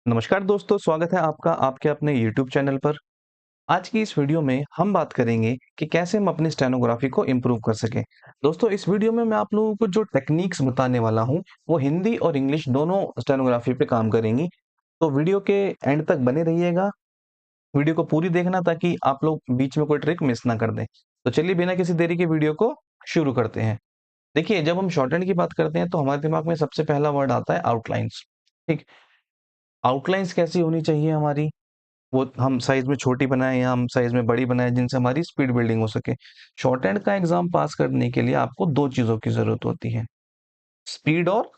नमस्कार दोस्तों, स्वागत है आपका आपके अपने YouTube चैनल पर। आज की इस वीडियो में हम बात करेंगे कि कैसे हम अपनी स्टेनोग्राफी को इम्प्रूव कर सकें। दोस्तों, इस वीडियो में मैं आप लोगों को जो टेक्निक्स बताने वाला हूँ, वो हिंदी और इंग्लिश दोनों स्टेनोग्राफी पे काम करेंगी। तो वीडियो के एंड तक बने रहिएगा, वीडियो को पूरी देखना ताकि आप लोग बीच में कोई ट्रिक मिस ना कर दें। तो चलिए बिना किसी देरी के वीडियो को शुरू करते हैं। देखिए, जब हम शॉर्टहैंड की बात करते हैं तो हमारे दिमाग में सबसे पहला वर्ड आता है आउटलाइन्स। ठीक, आउटलाइन्स कैसी होनी चाहिए हमारी? वो हम साइज़ में छोटी बनाएँ या हम साइज़ में बड़ी बनाएँ जिनसे हमारी स्पीड बिल्डिंग हो सके। शॉर्टहैंड का एग्ज़ाम पास करने के लिए आपको 2 चीज़ों की ज़रूरत होती है, स्पीड और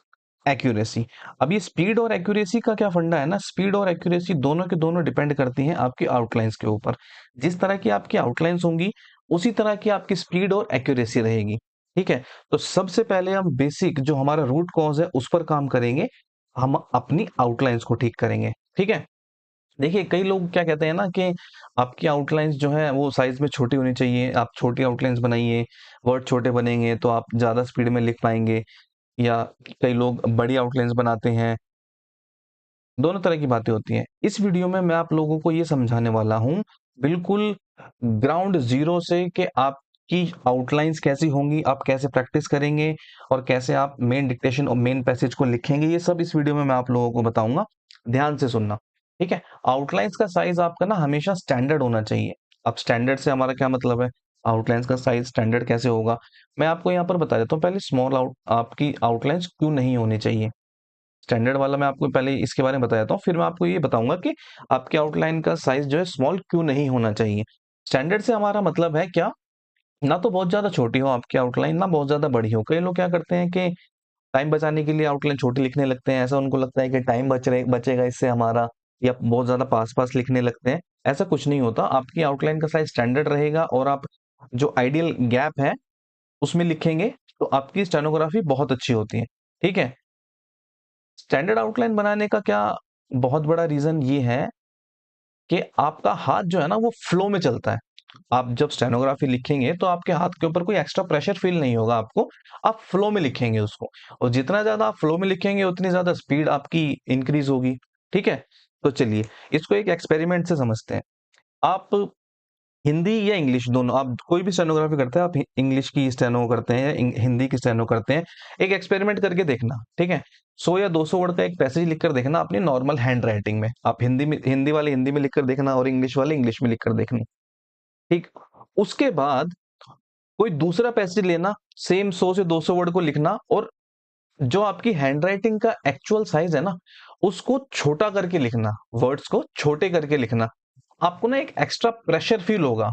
एक्यूरेसी। अब ये स्पीड और एक्यूरेसी का क्या फंडा है ना, स्पीड और एक्यूरेसी दोनों के दोनों डिपेंड करती हैं आपकी आउटलाइन्स के ऊपर। जिस तरह की आपकी आउटलाइन्स होंगी, उसी तरह की आपकी स्पीड और एक्यूरेसी रहेगी, ठीक है? तो सबसे पहले हम बेसिक जो हमारा रूट कॉज़ है, उस पर काम करेंगे। हम अपनी आउटलाइन्स को ठीक करेंगे, ठीक है? देखिए, कई लोग क्या कहते हैं ना कि आपकी आउटलाइन्स जो है वो साइज़ में छोटी होनी चाहिए, आप छोटी आउटलाइन्स बनाइए, वर्ड छोटे बनेंगे तो आप ज़्यादा स्पीड में लिख पाएँगे, या कई लोग बड़ी आउटलाइन्स बनाते हैं, दोनों तरह की बातें होती हैं। इस वीडियो में मैं आप लोगों को ये समझाने वाला हूँ, बिल्कुल ग्राउंड ज़ीरो से कि आपकी आउटलाइन्स कैसी होंगी, आप कैसे प्रैक्टिस करेंगे और कैसे आप मेन डिक्टेशन और मेन पैसेज को लिखेंगे, ये सब इस वीडियो में मैं आप लोगों को बताऊँगा। ध्यान से सुनना, ठीक है? आउटलाइन्स का साइज़ आपका ना हमेशा स्टैंडर्ड होना चाहिए। अब स्टैंडर्ड से हमारा क्या मतलब है? आउटलाइन्स का साइज़ स्टैंडर्ड कैसे होगा? मैं आपको यहाँ पर बता देता हूँ, पहले स्मॉल आउट आपकी आउटलाइन्स क्यों नहीं होनी चाहिए? स्टैंडर्ड वाला मैं आपको पहले इसके बारे में बता देता हूँ, फिर मैं आपको ये बताऊँगा कि आपके आउटलाइन का साइज़ जो है स्मॉल क्यों नहीं होना चाहिए। स्टैंडर्ड से हमारा मतलब है क्या? ना तो बहुत ज़्यादा छोटी हो आपकी आउटलाइन, ना बहुत ज़्यादा बड़ी हो। कई लोग क्या करते हैं कि टाइम बचाने के लिए आउटलाइन छोटी लिखने लगते हैं, ऐसा उनको लगता है कि टाइम बचेगा इससे हमारा, या बहुत ज़्यादा पास-पास लिखने लगते हैं। ऐसा कुछ नहीं होता, आपकी आउटलाइन का साइज़ स्टैंडर्ड रहेगा और आप जो आइडियल गैप है, उसमें लिखेंगे, तो आपकी स्टेनोग्राफी बहुत अच्छी होती है। ठीक है? स्टैंडर्ड आउटलाइन बनाने का क्या बहुत बड़ा रीज़न ये है कि आपका हाथ जो है ना वो फ्लो में चलता है। आप जब स्टेनोग्राफी लिखेंगे तो आपके हाथ के ऊपर कोई एक्स्ट्रा प्रेशर फ़ील नहीं होगा आपको, आप फ्लो में लिखेंगे उसको, और जितना ज़्यादा आप फ्लो में लिखेंगे उतनी ज़्यादा स्पीड आपकी इंक्रीज़ होगी, ठीक है? तो चलिए, इसको एक एक्सपेरिमेंट से समझते हैं। आप हिंदी या इंग्लिश दोनों, आप कोई भी स्टेनोग्राफी करते हैं, आप इंग्लिश की स्टेनो करते हैं या हिंदी की स्टेनो करते हैं, एक एक्सपेरिमेंट करके देखना, ठीक है? 100 या 200 वर्ड का एक पैसेज लिख कर देखना अपनी नॉर्मल हैंड राइटिंग में। आप हिंदी वाले हिंदी में लिख कर देखना और इंग्लिश वाले इंग्लिश में लिख कर देखना, ठीक? उसके बाद कोई दूसरा पैसेज लेना, सेम 100 से 200 वर्ड को लिखना, और जो आपकी हैंडराइटिंग का एक्चुअल साइज है ना, उसको छोटा करके लिखना, वर्ड्स को छोटे करके लिखना। आपको ना एक एक्स्ट्रा प्रेशर फील होगा,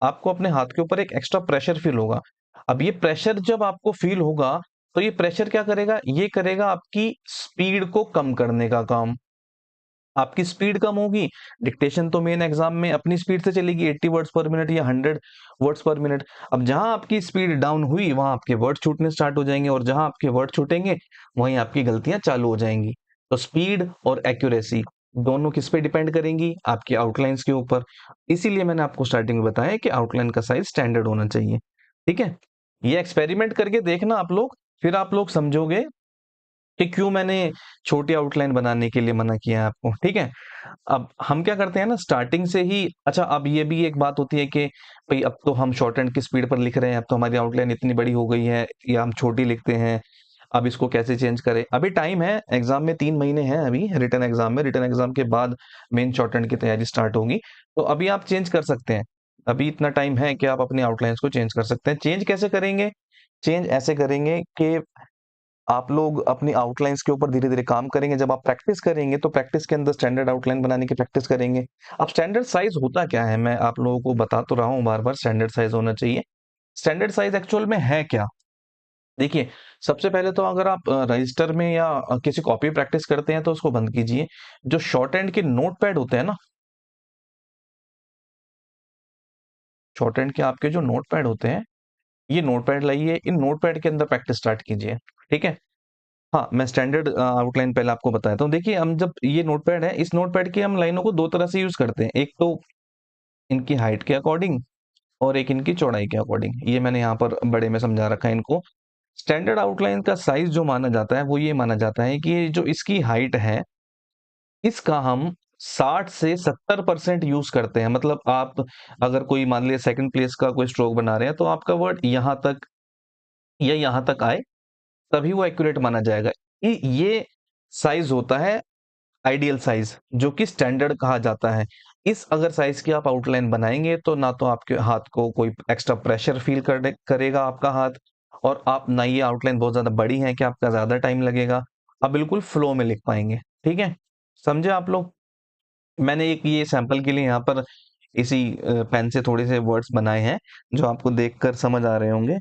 आपको अपने हाथ के ऊपर एक एक्स्ट्रा प्रेशर फील होगा। अब ये प्रेशर जब आपको फील होगा, तो ये प्रेशर क्या करेगा? ये करेगा आपकी स्पीड को कम करने का काम। आपकी स्पीड कम होगी, डिक्टेशन तो मेन एग्जाम में अपनी स्पीड से चलेगी, 80 वर्ड्स पर मिनट या 100 वर्ड्स पर मिनट। अब जहां आपकी स्पीड डाउन हुई, वहां आपके वर्ड छूटने स्टार्ट हो जाएंगे, और जहां आपके वर्ड छूटेंगे, वहीं आपकी गलतियां चालू हो जाएंगी। तो स्पीड और एक्यूरेसी दोनों किस पे डिपेंड करेंगी? आपकी आउटलाइंस के ऊपर। इसीलिए मैंने आपको स्टार्टिंग में बताया कि आउटलाइन का साइज स्टैंडर्ड होना चाहिए, ठीक है? ये एक्सपेरिमेंट करके देखना आप लोग, फिर आप लोग समझोगे कि क्यों मैंने छोटी आउटलाइन बनाने के लिए मना किया है आपको, ठीक है? अब हम क्या करते हैं ना, स्टार्टिंग से ही, अच्छा, अब ये भी एक बात होती है कि भई अब तो हम शॉर्ट हैंड की स्पीड पर लिख रहे हैं, अब तो हमारी आउटलाइन इतनी बड़ी हो गई है या हम छोटी लिखते हैं, अब इसको कैसे चेंज करें? अभी टाइम है, एग्ज़ाम में 3 महीने हैं अभी, रिटन एग्ज़ाम में, रिटन एग्ज़ाम के बाद मेन शॉर्ट हैंड की तैयारी स्टार्ट होगी, तो अभी आप चेंज कर सकते हैं। अभी इतना टाइम है कि आप अपनी आउटलाइन्स को चेंज कर सकते हैं। चेंज कैसे करेंगे? चेंज ऐसे करेंगे कि आप लोग अपनी आउटलाइन्स के ऊपर धीरे-धीरे काम करेंगे। जब आप प्रैक्टिस करेंगे, तो प्रैक्टिस के अंदर स्टैंडर्ड आउटलाइन बनाने की प्रैक्टिस करेंगे। अब स्टैंडर्ड साइज़ होता क्या है? मैं आप लोगों को बता तो रहा हूँ बार-बार, स्टैंडर्ड साइज़ होना चाहिए। स्टैंडर्ड साइज़ एक्चुअल में है क्या? देखिए, सबसे पहले तो अगर आप रजिस्टर में या किसी कॉपी में प्रैक्टिस करते हैं, तो उसको बंद कीजिए। जो शॉर्ट हैंड के नोटपैड होते हैं ना, शॉर्ट हैंड के आपके जो नोटपैड होते हैं, ये नोटपैड लाइए, इन नोटपैड के अंदर प्रैक्टिस स्टार्ट कीजिए, ठीक है? हाँ, मैं स्टैंडर्ड आउटलाइन पहले आपको बताता हूँ। देखिए, हम जब ये नोटपैड है, इस नोटपैड की हम लाइनों को 2 तरह से यूज़ करते हैं। एक तो इनकी हाइट के अकॉर्डिंग, और एक इनकी चौड़ाई के अकॉर्डिंग। ये मैंने यहाँ पर बड़े में समझा रखा है इनको। स्टैंडर्ड आउटलाइन का साइज़ जो माना जाता है, वो ये माना जाता है कि ये जो इसकी हाइट है, इसका हम 60 से 70% यूज करते हैं। मतलब आप अगर कोई मान लिया सेकंड प्लेस का कोई स्ट्रोक बना रहे हैं, तो आपका वर्ड यहां तक या यहां तक आए तभी वो एक्यूरेट माना जाएगा। ये साइज होता है आइडियल साइज, जो कि स्टैंडर्ड कहा जाता है। इस अगर साइज की आप आउटलाइन बनाएंगे तो ना तो आपके हाथ को कोई एक्स्ट्रा प्रेशर फील करेगा आपका हाथ, और आप ना ये आउटलाइन बहुत ज्यादा बड़ी है कि आपका ज्यादा टाइम लगेगा, आप बिल्कुल फ्लो में लिख पाएंगे। ठीक है, समझे आप लोग? मैंने एक ये सैंपल के लिए यहाँ पर इसी पेन से थोड़े से वर्ड्स बनाए हैं, जो आपको देखकर समझ आ रहे होंगे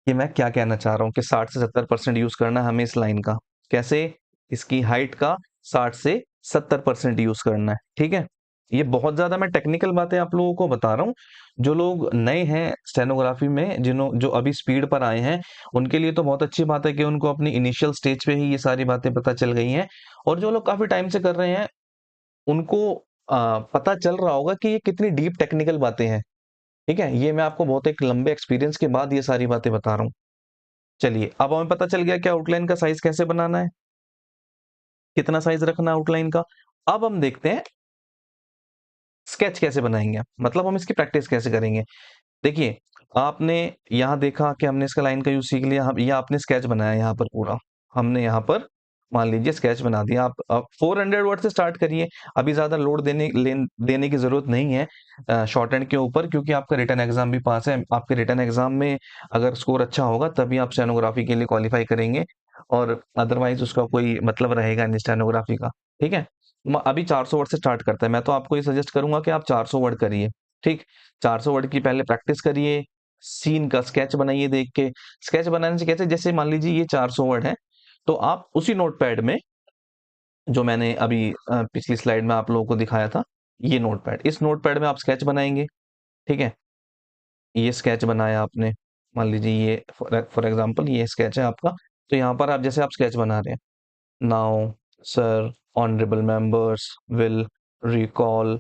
कि मैं क्या कहना चाह रहा हूँ कि 60 से 70% यूज करना है हमें इस लाइन का। कैसे? इसकी हाइट का 60 से 70% यूज करना है। ठीक है, ये बहुत ज्यादा मैं टेक्निकल बातें आप लोगों को बता रहा हूँ। जो लोग नए हैं स्टेनोग्राफी में, जो अभी स्पीड पर आए हैं, उनके लिए तो बहुत अच्छी बात है कि उनको अपनी इनिशियल स्टेज पे ही ये सारी बातें पता चल गई हैं। और जो लोग काफी टाइम से कर रहे हैं, उनको पता चल रहा होगा कि ये कितनी डीप टेक्निकल बातें हैं। ठीक है, ये मैं आपको बहुत एक लंबे एक्सपीरियंस के बाद ये सारी बातें बता रहा हूँ। चलिए, अब हमें पता चल गया कि आउटलाइन का साइज कैसे बनाना है, कितना साइज रखना है आउटलाइन का। अब हम देखते हैं स्केच कैसे बनाएंगे, मतलब हम इसकी प्रैक्टिस कैसे करेंगे। देखिए, आपने यहाँ देखा कि हमने इसका लाइन का यूज सीख लिया, हम ये आपने स्केच बनाया यहाँ पर पूरा, हमने यहाँ पर मान लीजिए स्केच बना दिया। आप 400 वर्ड से स्टार्ट करिए, अभी ज्यादा लोड देने की जरूरत नहीं है शॉर्ट हैंड के ऊपर, क्योंकि आपका रिटन एग्जाम भी पास है। आपके रिटन एग्जाम में अगर स्कोर अच्छा होगा तभी आप स्टेनोग्राफी के लिए क्वालिफाई करेंगे, और अदरवाइज उसका कोई मतलब रहेगा नहीं स्टेनोग्राफी का। ठीक है, अभी 400 वर्ड से स्टार्ट करता है। मैं तो आपको ये सजेस्ट करूंगा कि आप 400 वर्ड करिए। ठीक, 400 वर्ड की पहले प्रैक्टिस करिए, सीन का स्केच बनाइए देख के। स्केच बनाने से कैसे, जैसे मान लीजिए ये 400 वर्ड है, तो आप उसी नोटपैड में, जो मैंने अभी पिछली स्लाइड में आप लोगों को दिखाया था, ये नोटपैड, इस नोटपैड में आप स्केच बनाएंगे। ठीक है, ये स्केच बनाया आपने, मान लीजिए ये फॉर एग्जांपल ये स्केच है आपका। तो यहाँ पर आप जैसे आप स्केच बना रहे हैं, now sir honourable members will recall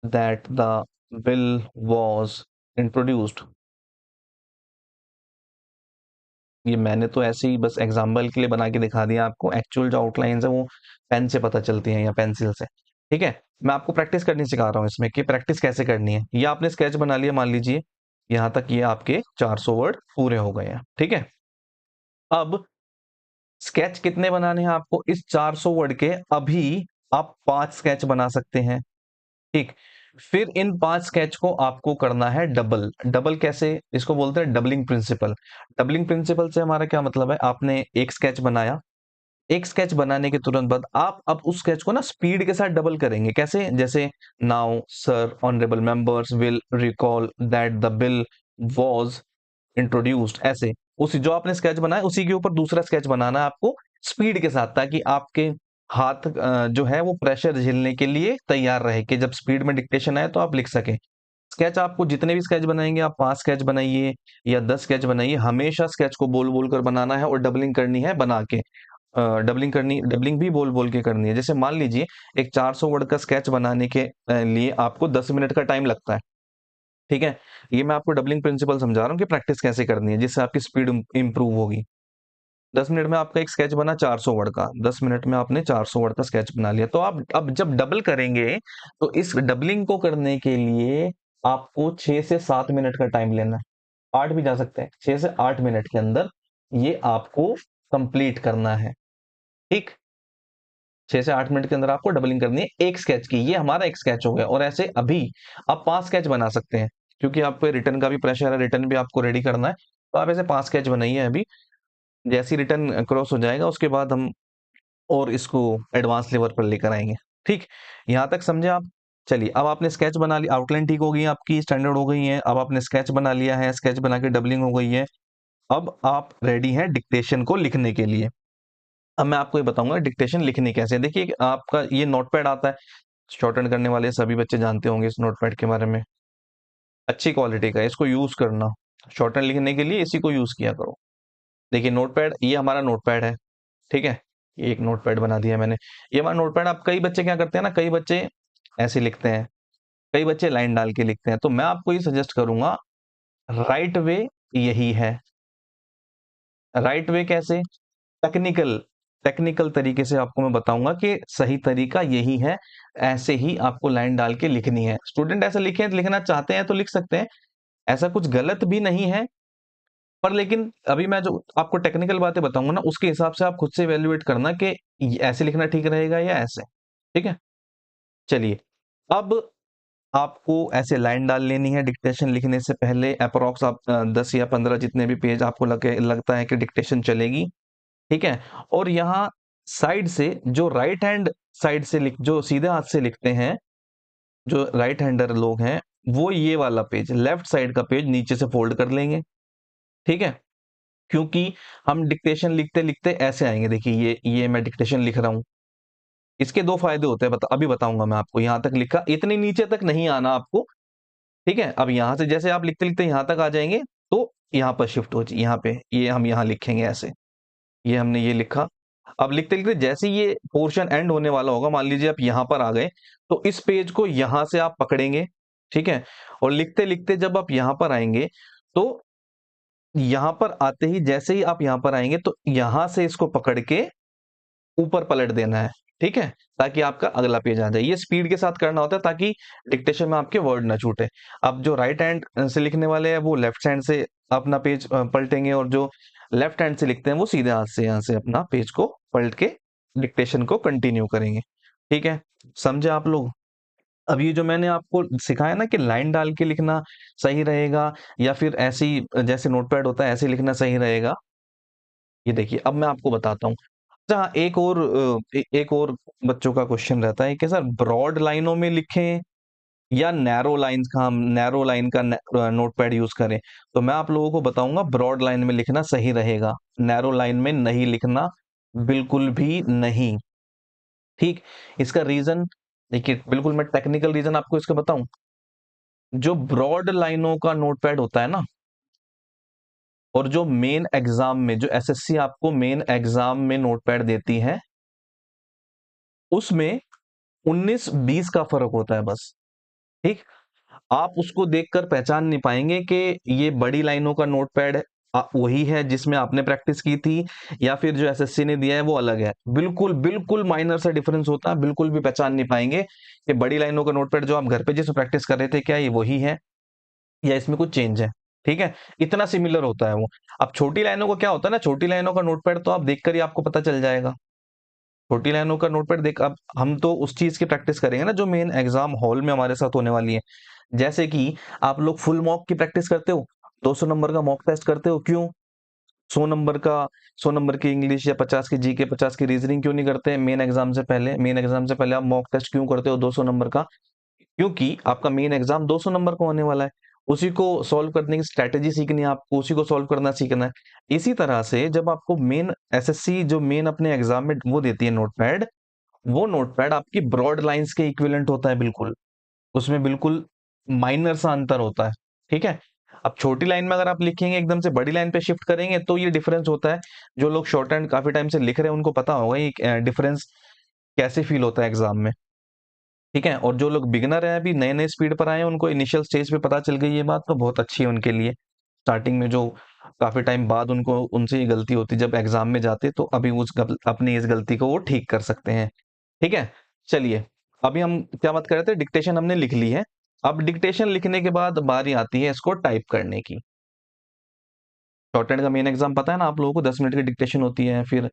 that the bill was introduced. ये मैंने तो ऐसे ही बस एग्जाम्पल के लिए बना के दिखा दिया आपको, एक्चुअल जो आउटलाइंस है वो पेन से पता चलती हैं या पेंसिल से। ठीक है, मैं आपको प्रैक्टिस करनी सिखा रहा हूँ इसमें कि प्रैक्टिस कैसे करनी है। ये आपने स्केच बना लिया, मान लीजिए यहाँ तक ये आपके 400 वर्ड पूरे हो गए हैं। ठीक है, अब स्केच कितने बनाने हैं आपको इस 400 वर्ड के? अभी आप 5 स्केच बना सकते हैं। ठीक, फिर इन 5 स्केच को आपको करना है डबल। डबल कैसे? इसको बोलते हैं डबलिंग प्रिंसिपल। डबलिंग प्रिंसिपल से हमारा क्या मतलब है, आपने एक स्केच बनाया, एक स्केच बनाने के तुरंत बाद आप अब उस स्केच को ना स्पीड के साथ डबल करेंगे। कैसे? जैसे now sir honourable members will recall that the bill was introduced, ऐसे उसी जो आपने स्केच बनाया उसी के ऊपर दूसरा स्केच बनाना है आपको स्पीड के साथ, ताकि आपके हाथ जो है वो प्रेशर झेलने के लिए तैयार रहे, कि जब स्पीड में डिक्टेशन आए तो आप लिख सकें। स्केच आपको जितने भी स्केच बनाएंगे, आप 5 स्केच बनाइए या 10 स्केच बनाइए, हमेशा स्केच को बोल बोल कर बनाना है और डबलिंग करनी है बना के। डबलिंग भी बोल बोल के करनी है। जैसे मान लीजिए एक 400 वर्ड का स्केच बनाने के लिए आपको 10 मिनट का टाइम लगता है। ठीक है, ये मैं आपको डबलिंग प्रिंसिपल समझा रहा हूँ कि प्रैक्टिस कैसे करनी है जिससे आपकी स्पीड इंप्रूव होगी। 10 मिनट में आपका एक स्केच बना 400 वर्ड का, 10 मिनट में आपने 400 वर्ड का स्केच बना लिया। तो आप अब जब डबल करेंगे, तो इस डबलिंग को करने के लिए आपको 6 से 7 मिनट का टाइम लेना है। 8 भी जा सकते हैं, 6 से 8 मिनट के अंदर ये आपको कंप्लीट करना है। ठीक, 6 से 8 मिनट के अंदर आपको डबलिंग करनी है एक स्केच की। ये हमारा एक स्केच हो गया, और ऐसे अभी आप 5 स्केच बना सकते हैं, क्योंकि आप पे रिटर्न का भी प्रेशर है, रिटर्न भी आपको रेडी करना है। तो आप ऐसे 5 स्केच बनाइए अभी। जैसी रिटर्न क्रॉस हो जाएगा उसके बाद हम और इसको एडवांस लेवल पर लेकर आएंगे। ठीक, यहाँ तक समझे आप? चलिए, अब आपने स्केच बना लिया, आउटलाइन ठीक हो गई है आपकी, स्टैंडर्ड हो गई है। अब आपने स्केच बना लिया है, स्केच बना के डबलिंग हो गई है। अब आप रेडी हैं डिक्टेशन को लिखने के लिए। अब मैं आपको ये बताऊंगा डिक्टेशन लिखनी कैसे है। देखिए, आपका ये नोटपैड आता है, शॉर्ट करने वाले सभी बच्चे जानते होंगे इस नोटपैड के बारे में। अच्छी क्वालिटी का है, इसको यूज करना। शॉर्ट लिखने के लिए इसी को यूज किया करो। देखिए नोटपैड, ये हमारा नोटपैड है। ठीक है, ये एक नोटपैड बना दिया मैंने। ये हमारा नोटपैड। आप कई बच्चे क्या करते हैं ना, कई बच्चे ऐसे लिखते हैं, कई बच्चे लाइन डाल के लिखते हैं। तो मैं आपको ये सजेस्ट करूंगा, राइट वे यही है। राइट वे कैसे? टेक्निकल टेक्निकल तरीके से आपको मैं बताऊंगा कि सही तरीका यही है, ऐसे ही आपको लाइन डाल के लिखनी है। स्टूडेंट ऐसा लिखे, लिखना चाहते हैं तो लिख सकते हैं, ऐसा कुछ गलत भी नहीं है। पर लेकिन अभी मैं जो आपको टेक्निकल बातें बताऊंगा ना, उसके हिसाब से आप खुद से इवेल्युएट करना कि ऐसे लिखना ठीक रहेगा या ऐसे। ठीक है, चलिए। अब आपको ऐसे लाइन डाल लेनी है डिक्टेशन लिखने से पहले। अप्रोक्स आप 10 या 15 जितने भी पेज आपको लगता है कि डिक्टेशन चलेगी। ठीक है, और यहाँ साइड से जो राइट हैंड साइड से जो सीधे हाथ से लिखते हैं, जो राइट हैंडर लोग हैं, वो ये वाला पेज, लेफ्ट साइड का पेज नीचे से फोल्ड कर लेंगे। ठीक है, क्योंकि हम डिक्टेशन लिखते लिखते ऐसे आएंगे। देखिए ये मैं डिक्टेशन लिख रहा हूं। इसके दो फायदे होते हैं, अभी बताऊंगा मैं आपको। यहां तक लिखा, इतने नीचे तक नहीं आना आपको। ठीक है, अब यहां से जैसे आप लिखते लिखते यहां तक आ जाएंगे, तो यहां पर शिफ्ट हो जाए, यहाँ पे ये हम यहां लिखेंगे ऐसे। ये हमने ये लिखा। अब लिखते लिखते जैसे ये पोर्शन एंड होने वाला होगा, मान लीजिए आप यहां पर आ गए, तो इस पेज को यहां से आप पकड़ेंगे। ठीक है, और लिखते लिखते जब आप यहां पर आएंगे, तो यहां पर आते ही जैसे ही आप यहां पर आएंगे, तो यहां से इसको पकड़ के ऊपर पलट देना है। ठीक है, ताकि आपका अगला पेज आ जाए। ये स्पीड के साथ करना होता है ताकि डिक्टेशन में आपके वर्ड ना छूटे। अब जो राइट हैंड से लिखने वाले हैं वो लेफ्ट हैंड से अपना पेज पलटेंगे, और जो लेफ्ट हैंड से लिखते हैं वो सीधे हाथ से यहाँ से अपना पेज को पलट के डिक्टेशन को कंटिन्यू करेंगे। ठीक है, समझे आप लोग? अब ये जो मैंने आपको सिखाया ना कि लाइन डाल के लिखना सही रहेगा या फिर ऐसे ही जैसे नोटपैड होता है ऐसे लिखना सही रहेगा, ये देखिए अब मैं आपको बताता हूँ। अच्छा, एक और बच्चों का क्वेश्चन रहता है कि सर ब्रॉड लाइनों में लिखें या नैरो लाइंस का, हम नैरो लाइन का नोटपैड यूज करें। तो मैं आप लोगों को बताऊंगा ब्रॉड लाइन में लिखना सही रहेगा, नैरो लाइन में नहीं लिखना, बिल्कुल भी नहीं। ठीक, इसका रीजन देखिए, बिल्कुल मैं टेक्निकल रीजन आपको इसका बताऊं। जो ब्रॉड लाइनों का नोटपैड होता है ना, और जो मेन एग्जाम में, जो एसएससी आपको मेन एग्जाम में नोटपैड देती है, उसमें 19-20 का फर्क होता है बस। ठीक, आप उसको देखकर पहचान नहीं पाएंगे कि ये बड़ी लाइनों का नोटपैड वही है जिसमें आपने प्रैक्टिस की थी, या फिर जो एसएससी ने दिया है वो अलग है। बिल्कुल बिल्कुल माइनर सा डिफरेंस होता है, बिल्कुल भी पहचान नहीं पाएंगे कि बड़ी लाइनों का नोटपैड जो आप घर पे जिसमें प्रैक्टिस कर रहे थे, क्या ये वही है या इसमें कुछ चेंज है। ठीक है, इतना सिमिलर होता है वो। अब छोटी लाइनों का क्या होता है ना, छोटी लाइनों का नोटपैड तो आप देखकर ही आपको पता चल जाएगा। छोटी लाइनों का नोटपैड देख, अब हम तो उस चीज की प्रैक्टिस करेंगे ना जो मेन एग्जाम हॉल में हमारे साथ होने वाली है। जैसे कि आप लोग फुल मॉक की प्रैक्टिस करते हो, 200 नंबर का मॉक टेस्ट करते हो, क्यों? 100 नंबर का, 100 नंबर की इंग्लिश या 50 की जीके, 50 की रीजनिंग क्यों नहीं करते मेन एग्जाम से पहले? मेन एग्जाम से पहले आप मॉक टेस्ट क्यों करते हो 200 नंबर का? क्योंकि आपका मेन एग्जाम 200 नंबर का होने वाला है। उसी को सॉल्व करने की स्ट्रेटेजी सीखनी है आपको, उसी को सॉल्व करना सीखना है। इसी तरह से जब आपको मेन एसएससी जो मेन अपने एग्जाम में वो देती है नोटपैड, वो नोटपैड आपकी ब्रॉड लाइंस के इक्विवेलेंट होता है बिल्कुल। उसमें बिल्कुल माइनर सा अंतर होता है। ठीक है, अब छोटी लाइन में अगर आप लिखेंगे एकदम से बड़ी लाइन पे शिफ्ट करेंगे तो ये डिफरेंस होता है। जो लोग शॉर्ट हैंड काफी टाइम से लिख रहे हैं उनको पता होगा ये डिफरेंस कैसे फील होता है एग्जाम में। ठीक है, और जो लोग बिगिनर हैं, अभी नए नए स्पीड पर आए हैं, उनको इनिशियल स्टेज पे पता चल गई ये बात, तो बहुत अच्छी है उनके लिए। स्टार्टिंग में जो काफी टाइम बाद उनको उनसे ये गलती होती जब एग्जाम में जाते, तो अभी अपनी इस गलती को वो ठीक कर सकते हैं। ठीक है, चलिए। अभी हम क्या बात कर रहे थे, डिक्टेशन हमने लिख ली है। अब डिक्टेशन लिखने के बाद बारी आती है इसको टाइप करने की। शॉर्ट हैंड का मेन एग्जाम पता है ना आप लोगों को, 10 मिनट की डिक्टेशन होती है, फिर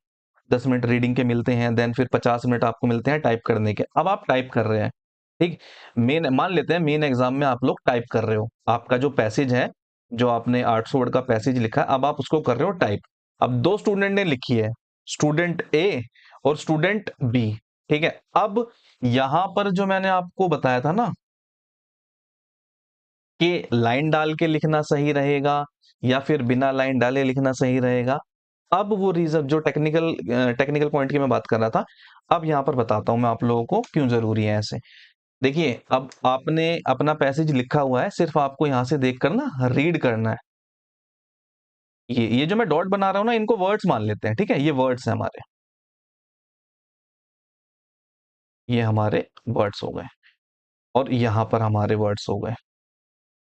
10 मिनट रीडिंग के मिलते हैं, देन फिर 50 मिनट आपको मिलते हैं टाइप करने के। अब आप टाइप कर रहे हैं। ठीक, मेन मान लेते हैं मेन एग्जाम में आप लोग टाइप कर रहे हो, आपका जो पैसेज है, जो आपने 800 वर्ड का पैसेज लिखा है, अब आप उसको कर रहे हो टाइप। अब दो स्टूडेंट ने लिखी है, स्टूडेंट ए और स्टूडेंट बी। ठीक है, अब यहां पर जो मैंने आपको बताया था ना कि लाइन डाल के लिखना सही रहेगा या फिर बिना लाइन डाले लिखना सही रहेगा, अब वो रीजन जो टेक्निकल पॉइंट की मैं बात कर रहा था, अब यहां पर बताता हूं मैं आप लोगों को क्यों जरूरी है ऐसे। देखिए, अब आपने अपना पैसेज लिखा हुआ है, सिर्फ आपको यहां से देखकर ना रीड करना है। ये जो मैं डॉट बना रहा हूं ना, इनको वर्ड्स मान लेते हैं। ठीक है, ये वर्ड्स है हमारे, ये हमारे वर्ड्स हो गए, और यहां पर हमारे वर्ड्स हो गए।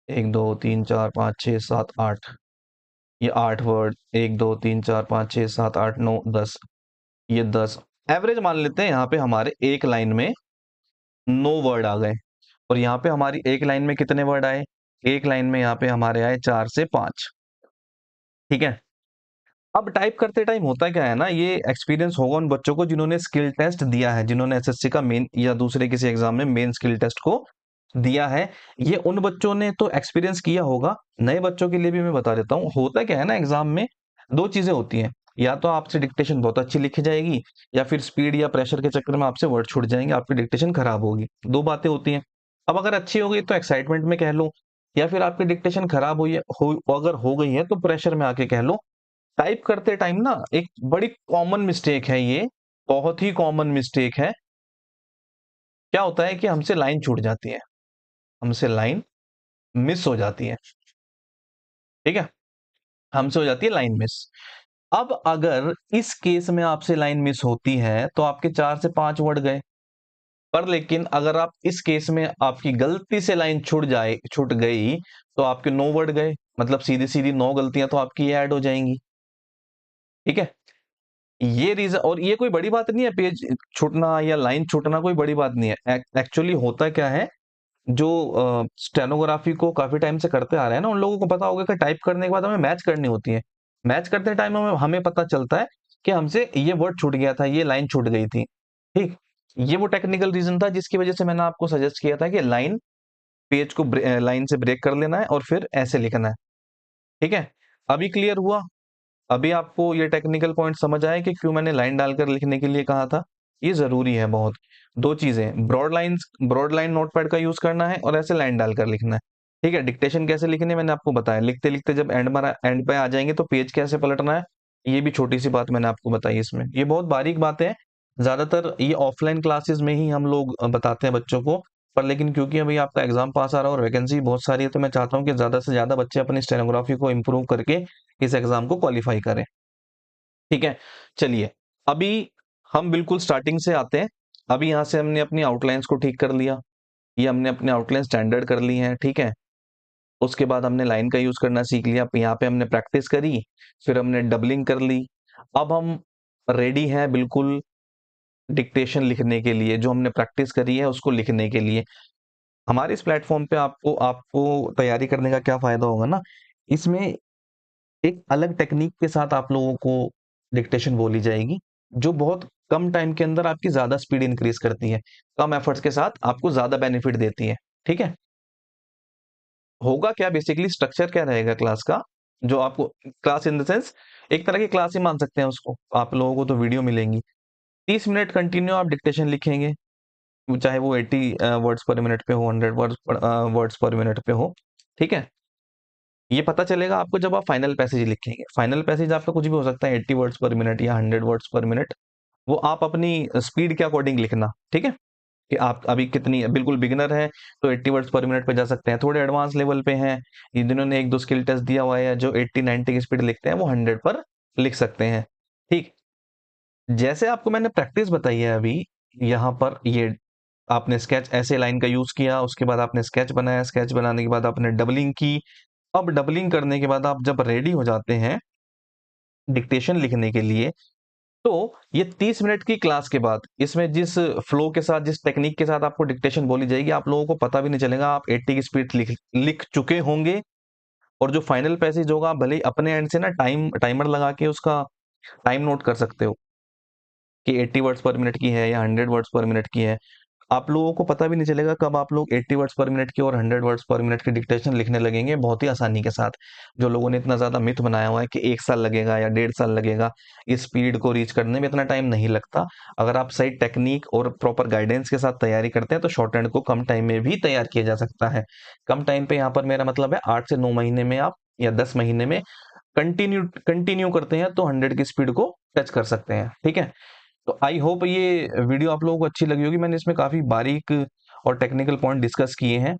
1 2 3 4 5 6 7 8, ये 8 वर्ड, 1 2 3 4 5 6 7 8 9 10। ये 10। एवरेज मान लेते हैं यहाँ पे हमारे एक लाइन में 9 वर्ड आ गए, और यहाँ पे हमारी एक लाइन में कितने वर्ड आए? एक लाइन में यहाँ पे हमारे आए 4 से 5। ठीक है। अब टाइप करते टाइम होता क्या है ना, ये एक्सपीरियंस होगा उन बच्चों को जिन्होंने स्किल टेस्ट दिया है, जिन्होंने एसएससी का मेन या दूसरे किसी एग्जाम में मेन स्किल टेस्ट को दिया है। ये उन बच्चों ने तो एक्सपीरियंस किया होगा। नए बच्चों के लिए भी मैं बता देता हूँ, होता क्या है ना एग्जाम में, दो चीजें होती हैं। या तो आपसे डिक्टेशन बहुत अच्छी लिखी जाएगी, या फिर स्पीड या प्रेशर के चक्कर में आपसे वर्ड छूट जाएंगे, आपकी डिक्टेशन खराब होगी। दो बातें होती हैं। अब अगर अच्छी हो गई तो एक्साइटमेंट में कह लो, या फिर आपकी डिक्टेशन खराब हुई है अगर हो गई है तो प्रेशर में आके कह लो। टाइप करते टाइम ना एक बड़ी कॉमन मिस्टेक है ये, बहुत ही कॉमन मिस्टेक है। क्या होता है कि हमसे लाइन छूट जाती है, हमसे लाइन मिस हो जाती है। ठीक है, हमसे हो जाती है लाइन मिस। अब अगर इस केस में आपसे लाइन मिस होती है तो आपके 4 से 5 वर्ड गए। पर लेकिन अगर आप इस केस में आपकी गलती से लाइन छूट गई तो आपके 9 वर्ड गए, मतलब सीधी सीधी 9 गलतियां तो आपकी ऐड हो जाएंगी। ठीक है, ये रीजन, और ये कोई बड़ी बात नहीं है, पेज छूटना या लाइन छूटना कोई बड़ी बात नहीं है। एक्चुअली होता क्या है, जो स्टेनोग्राफी को काफी टाइम से करते आ रहे हैं ना, उन लोगों को पता होगा कि टाइप करने के बाद हमें मैच करनी होती है। मैच करते टाइम हमें पता चलता है कि हमसे ये वर्ड छूट गया था, ये लाइन छूट गई थी। ठीक, ये वो टेक्निकल रीजन था जिसकी वजह से मैंने आपको सजेस्ट किया था कि लाइन, पेज को लाइन से ब्रेक कर लेना है और फिर ऐसे लिखना है। ठीक है, अभी क्लियर हुआ? अभी आपको ये टेक्निकल पॉइंट समझ आए कि क्यों मैंने लाइन डालकर लिखने के लिए कहा था? ये जरूरी है बहुत। दो चीजें, ब्रॉड लाइन नोटपैड का यूज करना है और ऐसे लाइन डालकर लिखना है। ठीक है, डिक्टेशन कैसे लिखनी है मैंने आपको बताया, लिखते लिखते जब एंड पे आ जाएंगे तो पेज कैसे पलटना है, ये भी छोटी सी बात मैंने आपको बताई इसमें। ये बहुत बारीक बात है, ज्यादातर ये ऑफलाइन क्लासेस में ही हम लोग बताते हैं बच्चों को। पर लेकिन क्योंकि अभी आपका एग्जाम पास आ रहा है और वैकेंसी बहुत सारी है, तो मैं चाहता हूँ कि ज्यादा से ज्यादा बच्चे अपनी स्टेनोग्राफी को इम्प्रूव करके इस एग्जाम को क्वालिफाई करें। ठीक है, चलिए अभी हम बिल्कुल स्टार्टिंग से आते हैं। अभी यहाँ से हमने अपनी आउटलाइंस को ठीक कर लिया, ये हमने अपने आउटलाइन स्टैंडर्ड कर ली हैं। ठीक है, उसके बाद हमने लाइन का यूज करना सीख लिया, यहाँ पे हमने प्रैक्टिस करी, फिर हमने डबलिंग कर ली। अब हम रेडी हैं बिल्कुल डिक्टेशन लिखने के लिए, जो हमने प्रैक्टिस करी है उसको लिखने के लिए। हमारे इस प्लेटफॉर्म पे आपको आपको तैयारी करने का क्या फायदा होगा ना, इसमें एक अलग टेक्निक के साथ आप लोगों को डिक्टेशन बोली जाएगी, जो बहुत कम टाइम के अंदर आपकी ज्यादा स्पीड इंक्रीज करती है, कम एफर्ट्स के साथ आपको ज्यादा बेनिफिट देती है। ठीक है, होगा क्या बेसिकली, स्ट्रक्चर क्या रहेगा क्लास का, जो आपको, क्लास इन द सेंस एक तरह की क्लास ही मान सकते हैं उसको, आप लोगों को तो वीडियो मिलेंगी। 30 मिनट कंटिन्यू आप डिक्टेशन लिखेंगे, चाहे वो 80 वर्ड्स पर मिनट पे हो, 100 वर्ड्स पर मिनट पे हो। ठीक है, ये पता चलेगा आपको जब आप फाइनल पैसेज लिखेंगे। फाइनल पैसेज आपका कुछ भी हो सकता है, 80 वर्ड्स पर मिनट या 100 वर्ड्स पर मिनट, वो आप अपनी स्पीड के अकॉर्डिंग लिखना। ठीक है, कि आप अभी कितनी बिल्कुल बिगिनर है तो 80 वर्ड्स पर मिनट पे जा सकते हैं, थोड़े एडवांस लेवल पे हैं, जिन्होंने एक दो स्किल टेस्ट दिया हुआ है, जो 80-90 की स्पीड लिखते हैं वो 100 पर लिख सकते हैं। ठीक, जैसे आपको मैंने प्रैक्टिस बताई है अभी, यहाँ पर ये आपने स्केच ऐसे लाइन का यूज किया, उसके बाद आपने स्केच बनाया, स्केच बनाने के बाद आपने डबलिंग की। अब डबलिंग करने के बाद आप जब रेडी हो जाते हैं डिक्टेशन लिखने के लिए, तो ये 30 मिनट की क्लास के बाद इसमें जिस फ्लो के साथ, जिस टेक्निक के साथ आपको डिक्टेशन बोली जाएगी, आप लोगों को पता भी नहीं चलेगा, आप 80 की स्पीड लिख चुके होंगे। और जो फाइनल पैसेज होगा, आप भले ही अपने एंड से ना टाइमर लगा के उसका टाइम नोट कर सकते हो कि 80 वर्ड्स पर मिनट की है या 100 वर्ड्स पर मिनट की है। आप लोगों को पता भी नहीं चलेगा कब आप लोग 80 वर्ड्स पर मिनट की और 100 वर्ड्स पर मिनट की डिक्टेशन लिखने लगेंगे, बहुत ही आसानी के साथ। जो लोगों ने इतना ज्यादा मिथ बनाया हुआ है कि 1 साल लगेगा या 1.5 साल लगेगा, इस स्पीड को रीच करने में इतना टाइम नहीं लगता। अगर आप सही टेक्निक और प्रॉपर गाइडेंस के साथ तैयारी करते हैं तो शॉर्ट हैंड को कम टाइम में भी तैयार किया जा सकता है। कम टाइम पे यहाँ पर मेरा मतलब है 8 से 9 महीने में आप, या 10 महीने में कंटिन्यू करते हैं तो 100 की स्पीड को टच कर सकते हैं। ठीक है, तो आई होप ये वीडियो आप लोगों को अच्छी लगी होगी, मैंने इसमें काफी बारीक और टेक्निकल पॉइंट डिस्कस किए हैं।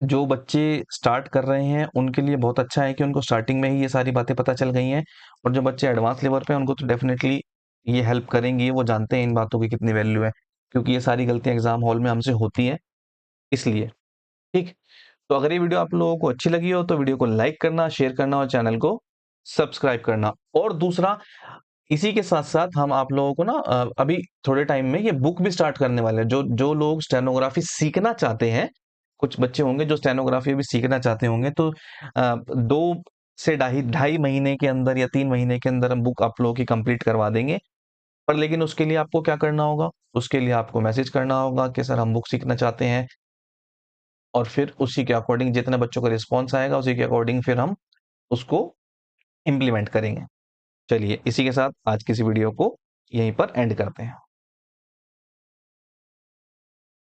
जो बच्चे स्टार्ट कर रहे हैं उनके लिए बहुत अच्छा है कि उनको स्टार्टिंग में ही ये सारी बातें पता चल गई हैं, और जो बच्चे एडवांस लेवल पे हैं उनको तो डेफिनेटली ये हेल्प करेंगी, वो जानते हैं इन बातों की कितनी वैल्यू है, क्योंकि ये सारी गलतियां एग्जाम हॉल में हमसे होती हैं इसलिए। ठीक, तो अगर ये वीडियो आप लोगों को अच्छी लगी हो तो वीडियो को लाइक करना, शेयर करना और चैनल को सब्सक्राइब करना। और दूसरा, इसी के साथ-साथ हम आप लोगों को ना अभी थोड़े टाइम में ये बुक भी स्टार्ट करने वाले हैं। जो जो लोग स्टेनोग्राफी सीखना चाहते हैं, कुछ बच्चे होंगे जो स्टेनोग्राफी अभी सीखना चाहते होंगे, तो 2 से ढाई ढाई महीने के अंदर या 3 महीने के अंदर हम बुक आप लोगों की कंप्लीट करवा देंगे। पर लेकिन उसके लिए आपको क्या करना होगा? उसके लिए आपको मैसेज करना होगा कि सर हम बुक सीखना चाहते हैं, और फिर उसी के अकॉर्डिंग जितने बच्चों का रिस्पॉन्स आएगा, उसी के अकॉर्डिंग फिर हम उसको इम्प्लीमेंट करेंगे। चलिए, इसी के साथ आज की इस वीडियो को यहीं पर एंड करते हैं।